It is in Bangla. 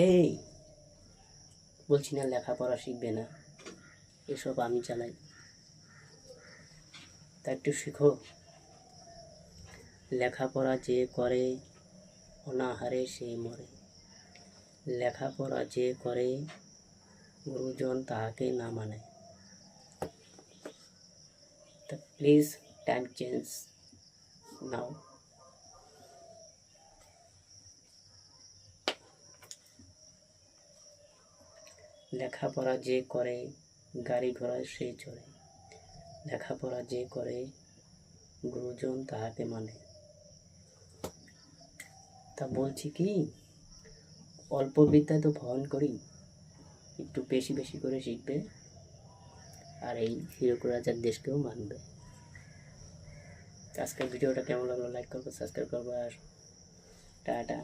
এই বলছি না লেখাপড়া শিখবে না, এসব আমি চালাই, তা একটু শিখো। লেখাপড়া যে করে অনাহারে সে মরে, লেখাপড়া যে করে গুরুজন তাহাকে না মানে। তা প্লিজ টাইম চেঞ্জ নাও। লেখাপড়া যে করে গাড়ি ঘোড়ায় সে চড়ে, লেখাপড়া যে করে গুরুজন তাহাকে মানে। তা বলছি কি, অল্প বিদ্যায় তো ভয়ন করি, একটু বেশি বেশি করে শিখবে, আর এই হিরক রাজার দেশকেও মানবে। আজকের ভিডিওটা কেমন লাগলো লাইক করবে, সাবস্ক্রাইব করবে, আর টাটা।